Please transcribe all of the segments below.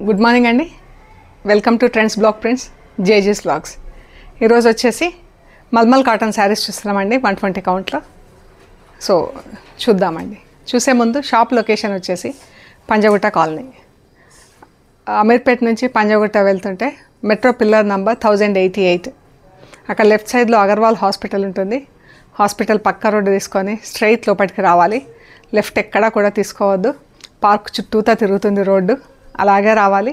Good morning అండి. Welcome to trends block prints జేజీస్ blogs. ఈరోజు వచ్చేసి మల్మల్ కాటన్ శారీస్ చూస్తున్నామండి 120 కౌంట్లో. సో చూద్దామండి. చూసే ముందు షాప్ లొకేషన్ వచ్చేసి పంజాగుట్ట కాలనీ. అమీర్పేట నుంచి పంజాగుట్ట వెళ్తుంటే మెట్రో పిల్లర్ నంబర్ 1088, అక్కడ లెఫ్ట్ సైడ్లో అగర్వాల్ హాస్పిటల్ ఉంటుంది. హాస్పిటల్ పక్క రోడ్డు తీసుకొని స్ట్రైట్ లోపలికి రావాలి. లెఫ్ట్ ఎక్కడా కూడా తీసుకోవద్దు. పార్క్ చుట్టూతా తిరుగుతుంది రోడ్డు, అలాగే రావాలి.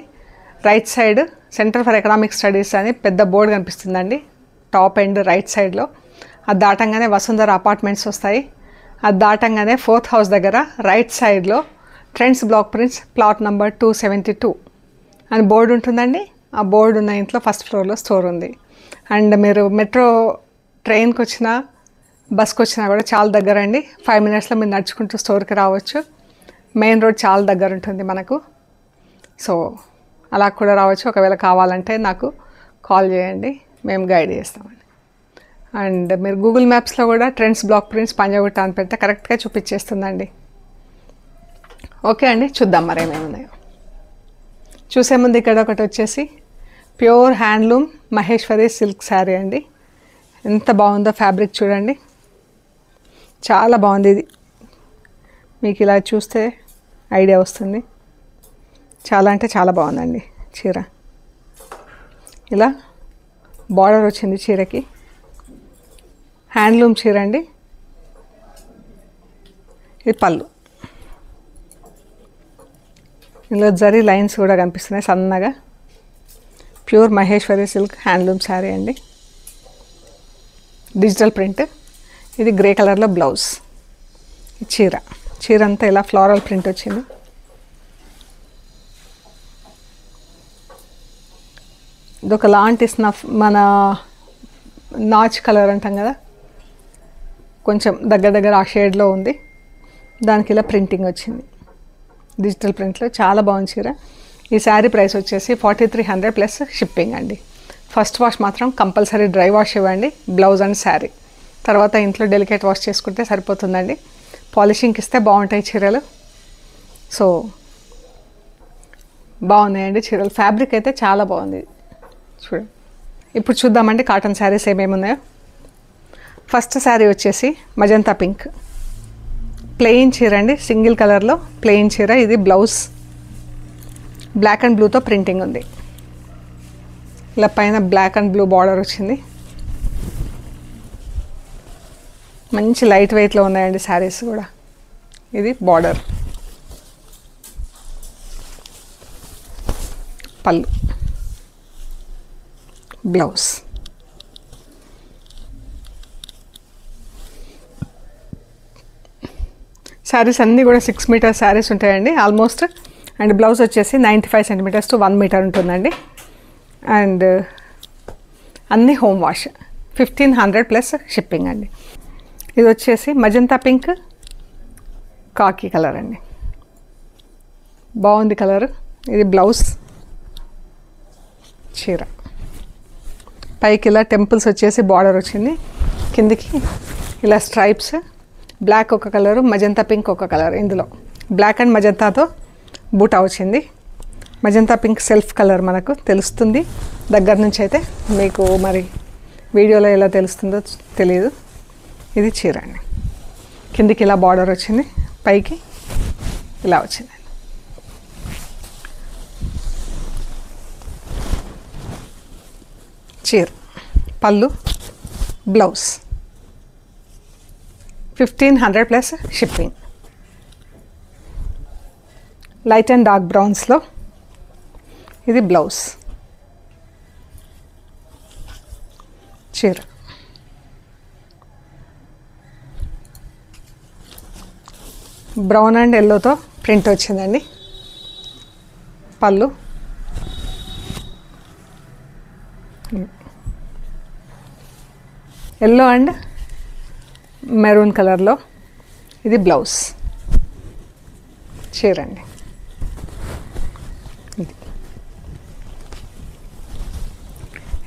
Right side centre for economic studies అని పెద్ద బోర్డు కనిపిస్తుందండి టాప్ ఎండ్ రైట్ సైడ్లో. అది దాటంగానే వసుంధర అపార్ట్మెంట్స్ వస్తాయి. అది దాటంగానే 4th హౌస్ దగ్గర రైట్ సైడ్లో trends block prints plot number 272 అని బోర్డు ఉంటుందండి. ఆ బోర్డు ఉన్న ఇంట్లో ఫస్ట్ ఫ్లోర్లో స్టోర్ ఉంది. అండ్ మీరు మెట్రో ట్రైన్కి వచ్చినా బస్కి వచ్చినా కూడా చాలా దగ్గర అండి. 5 minutesలో మీరు నడుచుకుంటూ స్టోర్కి రావచ్చు. మెయిన్ రోడ్ చాలా దగ్గర ఉంటుంది మనకు. సో అలా కూడా రావచ్చు. ఒకవేళ కావాలంటే నాకు కాల్ చేయండి, మేము గైడ్ చేస్తామండి. అండ్ మీరు గూగుల్ మ్యాప్స్లో కూడా ట్రెండ్స్ బ్లాక్ ప్రింట్స్ పంజాగుట్ట అని పెడితే కరెక్ట్గా చూపించేస్తుందండి. ఓకే అండి, చూద్దాం మరి ఏమేమి ఉన్నాయో. చూసే ముందు ఇక్కడ ఒకటి వచ్చేసి pure handloom Maheshwari silk sari అండి. ఎంత బాగుందో ఫ్యాబ్రిక్ చూడండి, చాలా బాగుంది. ఇది మీకు ఇలా చూస్తే ఐడియా వస్తుంది. చాలా అంటే చాలా బాగుందండి చీర. ఇలా బార్డర్ వచ్చింది చీరకి. హ్యాండ్లూమ్ చీర అండి. ఇది పళ్ళు. ఇందులో జరీ లైన్స్ కూడా కనిపిస్తున్నాయి సన్నగా. Pure Maheshwari silk handloom sari అండి. Digital print. ఇది గ్రే కలర్లో బ్లౌజ్. చీర అంతా ఇలా ఫ్లోరల్ ప్రింట్ వచ్చింది. ఇదొక లాంటి స్నఫ్, మన నాచ్ కలర్ అంటాం కదా, కొంచెం దగ్గర ఆ షేడ్లో ఉంది. దానికి ఇలా ప్రింటింగ్ వచ్చింది డిజిటల్ ప్రింట్లో. చాలా బాగుంది చీర. ఈ శారీ ప్రైస్ వచ్చేసి 4300 ప్లస్ షిప్పింగ్ అండి. ఫస్ట్ వాష్ మాత్రం కంపల్సరీ డ్రై వాష్ ఇవ్వండి, బ్లౌజ్ అండ్ శారీ. తర్వాత ఇంట్లో డెలికేట్ వాష్ చేసుకుంటే సరిపోతుందండి. పాలిషింగ్కి ఇస్తే బాగుంటాయి చీరలు. సో బాగున్నాయండి చీరలు. ఫ్యాబ్రిక్ అయితే చాలా బాగుంది చూడండి. ఇప్పుడు చూద్దామండి కాటన్ శారీస్ ఏమేమి ఉన్నాయో. ఫస్ట్ శారీ వచ్చేసి మజంతా పింక్ ప్లెయిన్ చీర అండి. సింగిల్ కలర్లో ప్లెయిన్ చీర. ఇది బ్లౌజ్ బ్లాక్ అండ్ బ్లూతో ప్రింటింగ్ ఉంది. ఇలా పైన బ్లాక్ అండ్ బ్లూ బార్డర్ వచ్చింది. మంచి లైట్ వెయిట్లో ఉన్నాయండి శారీస్ కూడా. ఇది బార్డర్. పళ్ళు, బ్లౌజ్. శారీస్ అన్నీ కూడా 6 మీటర్ శారీస్ ఉంటాయండి ఆల్మోస్ట్. అండ్ బ్లౌజ్ వచ్చేసి 95 centimeters to 1 meter ఉంటుందండి. అండ్ అన్నీ హోమ్ వాష్. 1500 ప్లస్ షిప్పింగ్ అండి. ఇది వచ్చేసి మజంతా పింక్ కాకి కలర్ అండి. బాగుంది కలర్. ఇది బ్లౌజ్. చీర పైకి ఇలా టెంపుల్స్ వచ్చేసి బార్డర్ వచ్చింది. కిందికి ఇలా స్ట్రైప్స్. బ్లాక్ ఒక కలరు, మజంతా పింక్ ఒక కలర్. ఇందులో బ్లాక్ అండ్ మజంతాతో బూటా వచ్చింది. మజంతా పింక్ సెల్ఫ్ కలర్ మనకు తెలుస్తుంది దగ్గర నుంచి. అయితే మీకు మరి వీడియోలో ఎలా తెలుస్తుందో తెలియదు. ఇది చీర అండి. కిందికి ఇలా బార్డర్ వచ్చింది, పైకి ఇలా వచ్చింది. చీర, పళ్ళు, blouse. 1500 plus shipping. Light and dark బ్రౌన్స్లో ఇది బ్లౌజ్. చీర బ్రౌన్ అండ్ ఎల్లోతో ప్రింట్ వచ్చిందండి. పళ్ళు, ఎల్లో అండ్ మెరూన్ కలర్లో ఇది బ్లౌజ్. చీర అండి. ఇది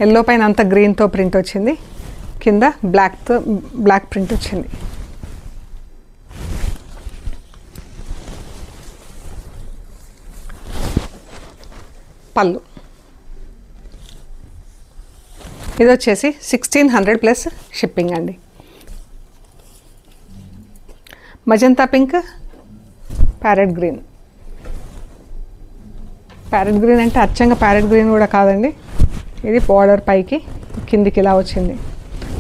ఎల్లో పైన అంతా గ్రీన్తో ప్రింట్ వచ్చింది. కింద బ్లాక్ ప్రింట్ వచ్చింది. పళ్ళు. ఇది వచ్చేసి 1600 ప్లస్ షిప్పింగ్ అండి. Magenta pink, parrot green. Parrot green అంటే అచ్చంగా ప్యారెట్ గ్రీన్ కూడా కాదండి. ఇది బార్డర్ పైకి కిందికి ఇలా వచ్చింది.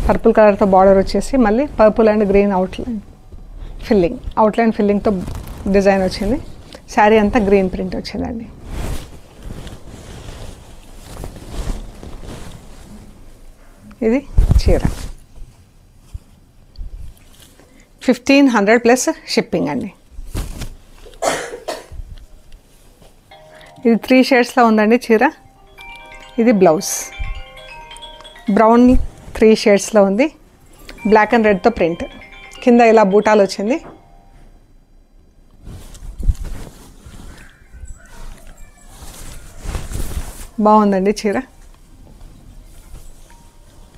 పర్పుల్ కలర్తో బార్డర్ వచ్చేసి మళ్ళీ పర్పుల్ అండ్ గ్రీన్ అవుట్లైన్ ఫిల్లింగ్తో డిజైన్ వచ్చింది. శారీ అంతా గ్రీన్ ప్రింట్ వచ్చిందండి. ఇది చీర 1500 ప్లస్ షిప్పింగ్ అండి. ఇది 3 షేడ్స్లో ఉందండి చీర. ఇది బ్లౌజ్ బ్రౌన్ 3 షేడ్స్లో ఉంది. బ్లాక్ అండ్ రెడ్తో ప్రింట్, కింద ఇలా బూటాలు వచ్చింది. బాగుందండి చీర.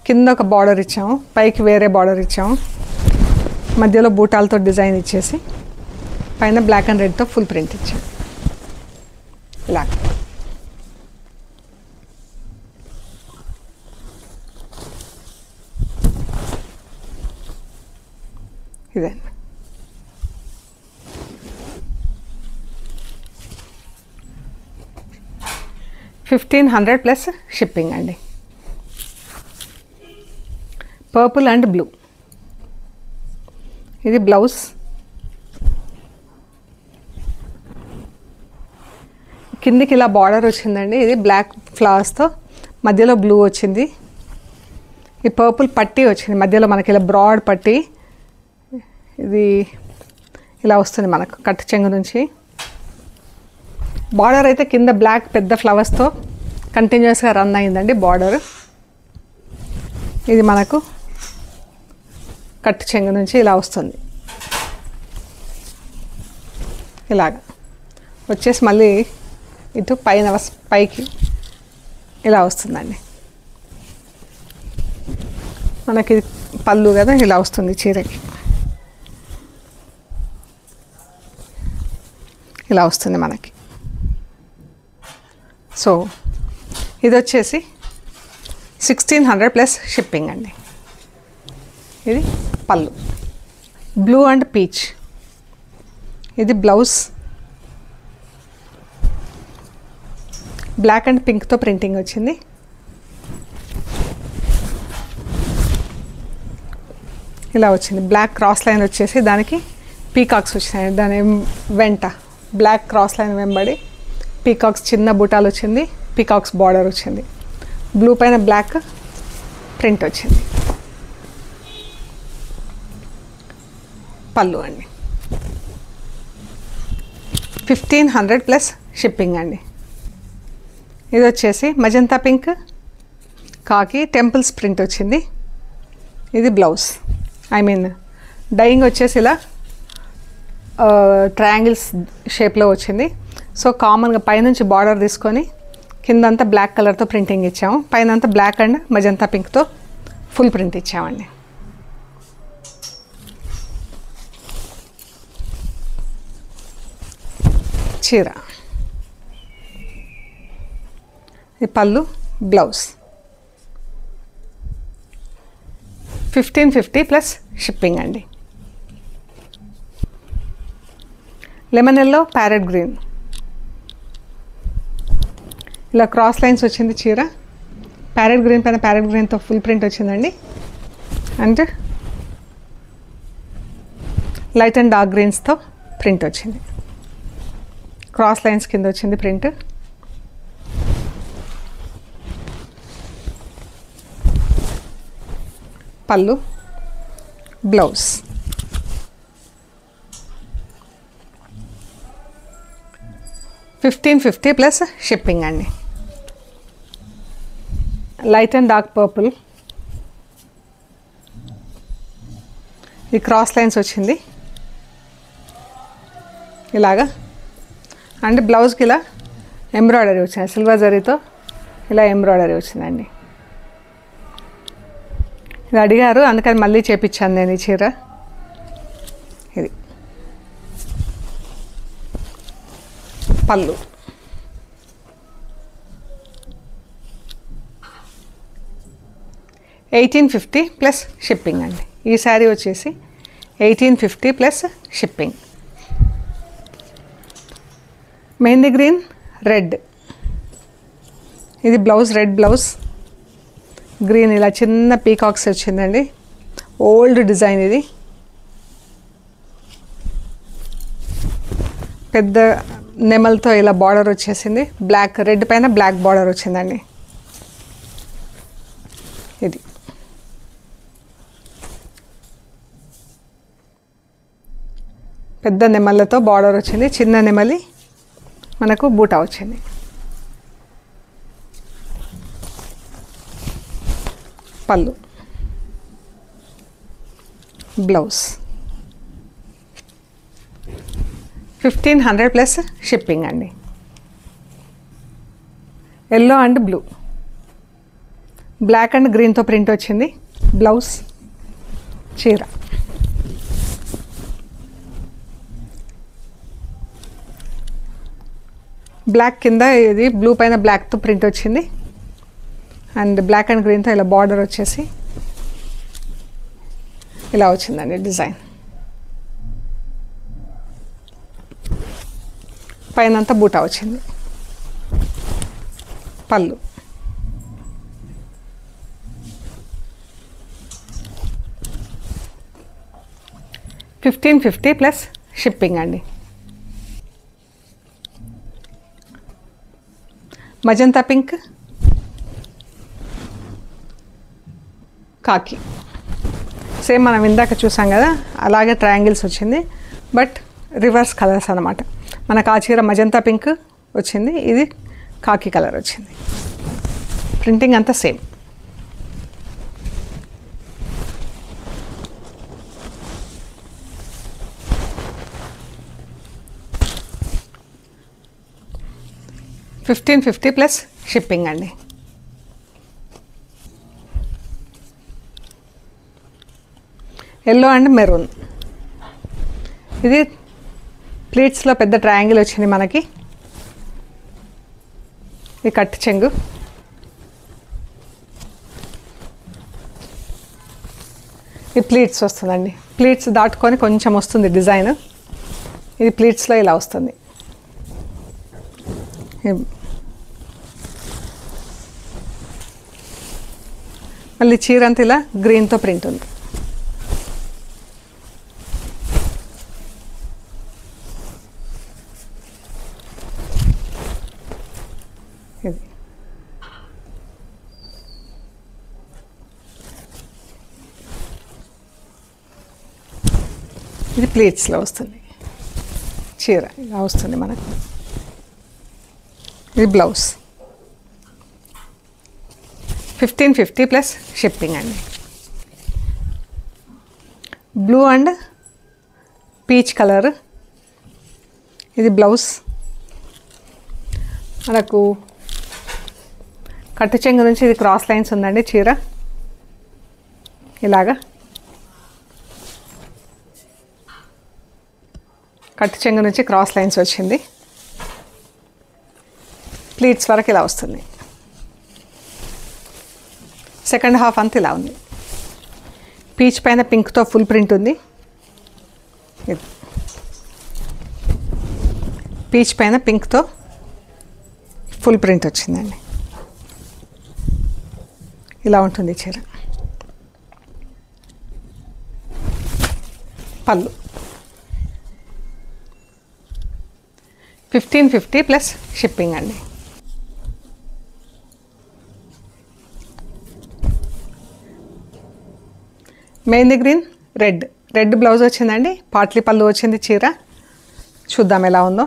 కింద ఒక బార్డర్ ఇచ్చాము, పైకి వేరే బార్డర్ ఇచ్చాము, మధ్యలో బూటాలతో డిజైన్ ఇచ్చేసి పైన బ్లాక్ అండ్ రెడ్తో ఫుల్ ప్రింట్ ఇచ్చాము. ఇలా ఇదండి. $1500 ప్లస్ షిప్పింగ్ అండి. Purple and blue. ఇది బ్లౌజ్. కిందికి ఇలా బార్డర్ వచ్చిందండి. ఇది బ్లాక్ ఫ్లవర్స్తో మధ్యలో బ్లూ వచ్చింది. ఈ పర్పుల్ పట్టీ వచ్చింది మధ్యలో, మనకి ఇలా బ్రాడ్ పట్టీ. ఇది ఇలా వస్తుంది మనకు కట్ చెంగు నుంచి. బార్డర్ అయితే కింద బ్లాక్ పెద్ద ఫ్లవర్స్తో కంటిన్యూస్గా రన్ అయిందండి బార్డర్. ఇది మనకు కట్ చెంగు నుంచి ఇలా వస్తుంది. ఇలాగ వచ్చేసి మళ్ళీ ఇటు పైకి ఇలా వస్తుందండి. మనకి పళ్ళు కదా ఇలా వస్తుంది చీరకి. ఇలా వస్తుంది మనకి. సో ఇది వచ్చేసి 1600 ప్లస్ షిప్పింగ్ అండి. ఇది పళ్ళు బ్లూ అండ్ పీచ్. ఇది బ్లౌజ్ బ్లాక్ అండ్ పింక్తో ప్రింటింగ్ వచ్చింది. ఇలా వచ్చింది. బ్లాక్ క్రాస్ లైన్ వచ్చేసి దానికి పీకాక్స్ వచ్చినాయి. దాని వెంట బ్లాక్ క్రాస్ లైన్ వెంబడి పీకాక్స్ చిన్న బుటాలు వచ్చింది. పీకాక్స్ బార్డర్ వచ్చింది. బ్లూ పైన బ్లాక్ ప్రింట్ వచ్చింది. పళ్ళు అండి. 1500 ప్లస్ షిప్పింగ్ అండి. ఇది వచ్చేసి మజంతా పింక్, కాకి, టెంపుల్స్ ప్రింట్ వచ్చింది. ఇది బ్లౌజ్. డైయింగ్ వచ్చేసి ఇలా ట్రయాంగిల్స్ షేప్లో వచ్చింది. సో కామన్గా పైనుంచి బార్డర్ తీసుకొని కిందంతా బ్లాక్ కలర్తో ప్రింటింగ్ ఇచ్చాము. పైనంతా బ్లాక్ అండ్ మజంతా పింక్తో ఫుల్ ప్రింట్ ఇచ్చామండి. చీర ఈ పళ్ళు బ్లౌజ్ 1550 ప్లస్ షిప్పింగ్ అండి. Lemon yellow, parrot green. ఇలా క్రాస్ లైన్స్ వచ్చింది చీర. ప్యారెట్ గ్రీన్ పైన ప్యారెట్ గ్రీన్తో ఫుల్ ప్రింట్ వచ్చిందండి. అండ్ లైట్ అండ్ డార్క్ గ్రీన్స్తో ప్రింట్ వచ్చింది. క్రాస్ లైన్స్ కింద వచ్చింది ప్రింట్. పళ్ళు బ్లౌజ్. $1550 ప్లస్ షిప్పింగ్ అండి. Light and dark purple. ఈ క్రాస్ లైన్స్ వచ్చింది ఇలాగా. అండ్ బ్లౌజ్కి ఇలా ఎంబ్రాయిడరీ వచ్చింది. సిల్వర్ జరీతో ఇలా ఎంబ్రాయిడరీ వచ్చిందండి. ఇది అడిగారు, అందుకని మళ్ళీ చేపించాను నేను ఈ చీర. ఇది పళ్ళు 1850 ప్లస్ షిప్పింగ్ అండి. ఈ శారీ వచ్చేసి 1850 plus shipping. Mehndi green red, ఇది బ్లౌజ్, రెడ్ బ్లౌజ్, గ్రీన్ ఇలా చిన్న పీకాక్స్ వచ్చిందండి. ఓల్డ్ డిజైన్ ఇది, పెద్ద నెమల్తో ఇలా బార్డర్ వచ్చేసింది. బ్లాక్, రెడ్ పైన బ్లాక్ బార్డర్ వచ్చిందండి. ఇది పెద్ద నెమళ్ళతో బార్డర్ వచ్చింది, చిన్న నెమలి మనకు బూటా వచ్చింది. పళ్ళు, బ్లౌజ్ 1500 ప్లస్ షిప్పింగ్ అండి. Yellow and blue, black and గ్రీన్తో ప్రింట్ వచ్చింది. బ్లౌజ్, చీర. బ్లాక్ కింద ఇది బ్లూ పైన బ్లాక్తో ప్రింట్ వచ్చింది. అండ్ బ్లాక్ అండ్ గ్రీన్తో ఇలా బార్డర్ వచ్చేసి ఇలా వచ్చిందండి డిజైన్. పైన అంతా బూటా వచ్చింది. పళ్ళు, $1550 ప్లస్ షిప్పింగ్ అండి. మజంతా పింక్, కాకి, సేమ్ మనం ఇందాక చూసాం కదా అలాగే ట్రయాంగిల్స్ వచ్చింది, బట్ రివర్స్ కలర్స్ అన్నమాట. మనకు ఆ చీర మజంతా పింక్ వచ్చింది, ఇది కాకి కలర్ వచ్చింది. ప్రింటింగ్ అంతా సేమ్. $1550 ప్లస్ షిప్పింగ్ అండి. ఎల్లో అండ్ మెరూన్, ఇది ప్లీట్స్లో పెద్ద ట్రయాంగిల్ వచ్చింది మనకి. ఇది కట్ చెంగు, ఇది ప్లీట్స్ వస్తుందండి. ప్లీట్స్ దాటుకొని కొంచెం వస్తుంది డిజైన్. ఇది ప్లీట్స్లో ఇలా వస్తుంది. మళ్ళీ చీర అంతా ఇలా గ్రీన్తో ప్రింట్ ఉంది. ఇది ఇది ప్లేట్స్లో వస్తుంది. చీర ఇలా వస్తుంది మనకు. ఇది బ్లౌజ్. 1550 ప్లస్ షిప్పింగ్ అండి. బ్లూ అండ్ పీచ్ కలర్, ఇది బ్లౌజ్. మనకు కట్టు చెంగు నుంచి ఇది క్రాస్ లైన్స్ ఉందండి చీర ఇలాగా. కట్టు చెంగు నుంచి క్రాస్ లైన్స్ వచ్చింది. ప్లీట్స్ వరకు ఇలా వస్తుంది. సెకండ్ హాఫ్ అంతా ఇలా ఉంది. పీచ్ పైన పింక్తో ఫుల్ ప్రింట్ ఉంది. పీచ్ పైన పింక్తో ఫుల్ ప్రింట్ వచ్చిందండి. ఇలా ఉంటుంది చీర. పళ్ళు 1550 ప్లస్ షిప్పింగ్ అండి. Mehndi green red, red blouse వచ్చిందండి. పాట్లీ పళ్ళు వచ్చింది చీర. చూద్దాం ఎలా ఉందో.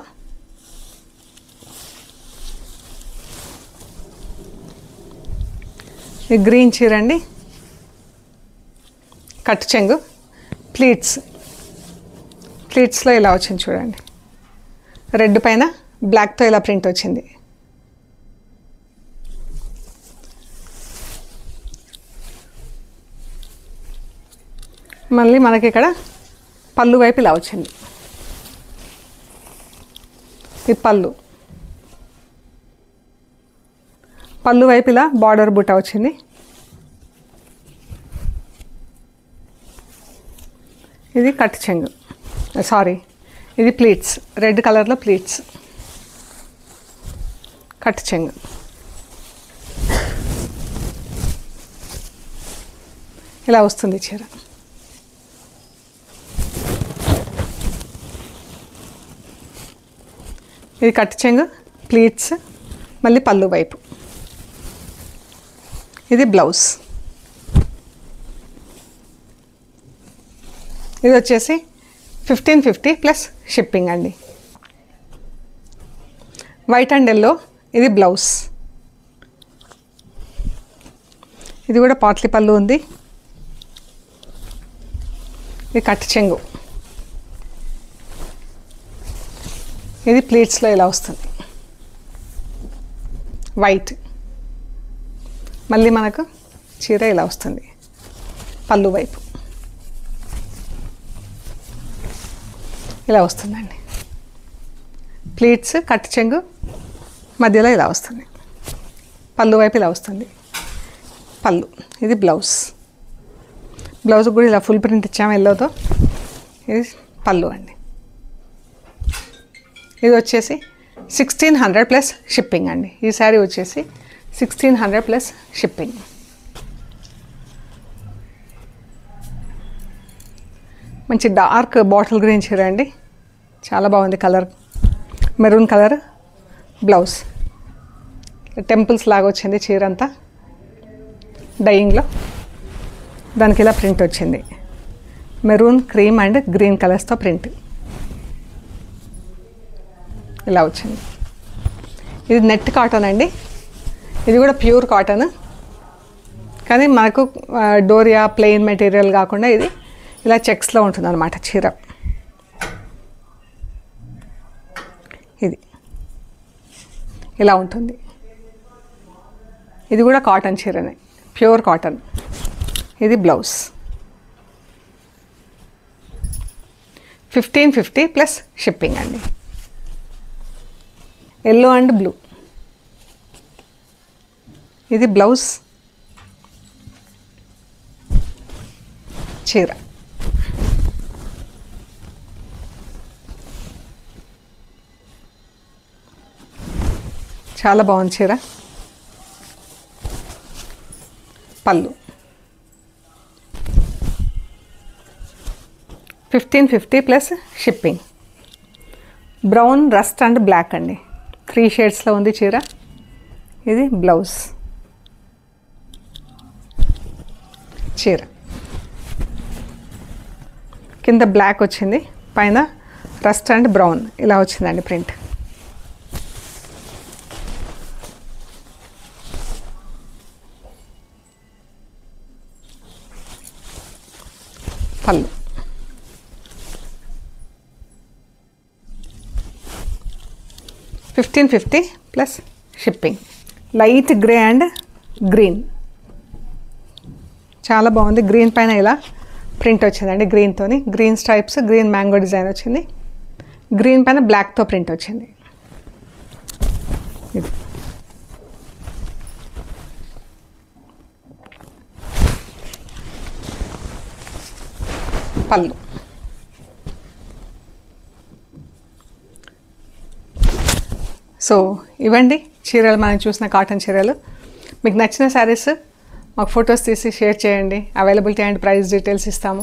ఇది గ్రీన్ చీర అండి. కట్ చెంగు, ప్లీట్స్లో ఇలా వచ్చింది చూడండి. రెడ్ పైన బ్లాక్తో ఇలా ప్రింట్ వచ్చింది. మళ్ళీ మనకి ఇక్కడ పళ్ళు వైపు ఇలా వచ్చింది. ఈ పళ్ళు వైపు ఇలా బార్డర్ బుట్ట వచ్చింది. ఇది కట్ చెంగు, సారీ ఇది ప్లీట్స్, రెడ్ కలర్లో ప్లీట్స్, కట్ చెంగు. ఇలా వస్తుంది చీర. ఇది కట్ చెంగు, ప్లీట్స్, మళ్ళీ పళ్ళు వైపు. ఇది బ్లౌజ్. ఇది వచ్చేసి 1550 ప్లస్ షిప్పింగ్ అండి. వైట్ అండ్ ఎల్లో, ఇది బ్లౌజ్. ఇది కూడా పాట్లీ పళ్ళు ఉంది. ఇది కట్ చెంగు. ఇది ప్లీట్స్లో ఇలా వస్తుంది, వైట్. మళ్ళీ మనకు చీర ఇలా వస్తుంది పళ్ళు వైపు, ఇలా వస్తుందండి. ప్లీట్స్, కట్ చెంగు, మధ్యలో ఇలా వస్తుంది, పళ్ళు వైపు ఇలా వస్తుంది పళ్ళు. ఇది బ్లౌజ్. బ్లౌజ్ కూడా ఇలా ఫుల్ ప్రింట్ ఇచ్చాము ఎల్లోతో. ఇది పళ్ళు అండి. ఇది వచ్చేసి 1600 ప్లస్ షిప్పింగ్ అండి. ఈ శారీ వచ్చేసి 1600 ప్లస్ షిప్పింగ్. మంచి డార్క్ బాటిల్ గ్రీన్ చీర అండి, చాలా బాగుంది colour. Maroon colour blouse, temples లాగా వచ్చింది చీర అంతా డైయింగ్లో. దానికి ఇలా ప్రింట్ వచ్చింది, మెరూన్, క్రీమ్ అండ్ గ్రీన్ కలర్స్తో ప్రింట్ ఇలా వచ్చింది. ఇది నెట్ కాటన్ అండి. ఇది కూడా ప్యూర్ కాటన్, కానీ మనకు డోరియా ప్లెయిన్ మెటీరియల్ కాకుండా ఇది ఇలా చెక్స్లో ఉంటుంది అన్నమాట చీర. ఇది ఇలా ఉంటుంది. ఇది కూడా కాటన్ చీరనే, ప్యూర్ కాటన్. ఇది బ్లౌజ్. 1550 ప్లస్ షిప్పింగ్ అండి. Yellow and blue. ఇది బ్లౌజ్, చీర. చాలా బాగుంది చీర. పళ్ళు 1550 plus shipping. Brown, rust and black అండి, 3 షేడ్స్లో ఉంది చీర. ఇది బ్లౌజ్, చీర. కింద బ్లాక్ వచ్చింది, పైన రస్ట్ అండ్ బ్రౌన్ ఇలా వచ్చిందండి ప్రింట్. పళ్ళు 1550 plus shipping. Light grey and green, చాలా బాగుంది. గ్రీన్ పైన ఇలా ప్రింట్ వచ్చిందండి, గ్రీన్తోని green stripes, green mango design వచ్చింది. గ్రీన్ పైన బ్లాక్తో ప్రింట్ వచ్చింది. ఇది పళ్ళు. సో ఇవ్వండి చీరలు, మనం చూసిన కాటన్ చీరలు. మీకు నచ్చిన శారీస్ మాకు ఫొటోస్ తీసి షేర్ చేయండి. అవైలబిలిటీ అండ్ ప్రైస్ డీటెయిల్స్ ఇస్తాము.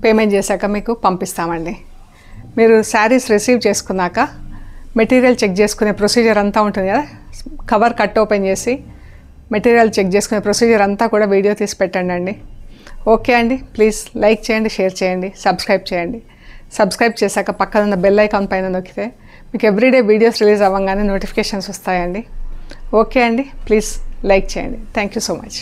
పేమెంట్ చేశాక మీకు పంపిస్తామండి. మీరు శారీస్ రిసీవ్ చేసుకున్నాక మెటీరియల్ చెక్ చేసుకునే ప్రొసీజర్ అంతా ఉంటుంది కదా, కవర్ కట్ ఓపెన్ చేసి మెటీరియల్ చెక్ చేసుకునే ప్రొసీజర్ అంతా కూడా వీడియో తీసి పెట్టండి అండి. ఓకే అండి, ప్లీజ్ లైక్ చేయండి, షేర్ చేయండి, సబ్స్క్రైబ్ చేయండి. సబ్స్క్రైబ్ చేశాక పక్కన ఉన్న బెల్ ఐకాన్ పైన నొక్కితే మీకు ఎవ్రీడే వీడియోస్ రిలీజ్ అవ్వగానే నోటిఫికేషన్స్ వస్తాయండి. ఓకే అండి, ప్లీజ్ లైక్ చేయండి. Thank you so much.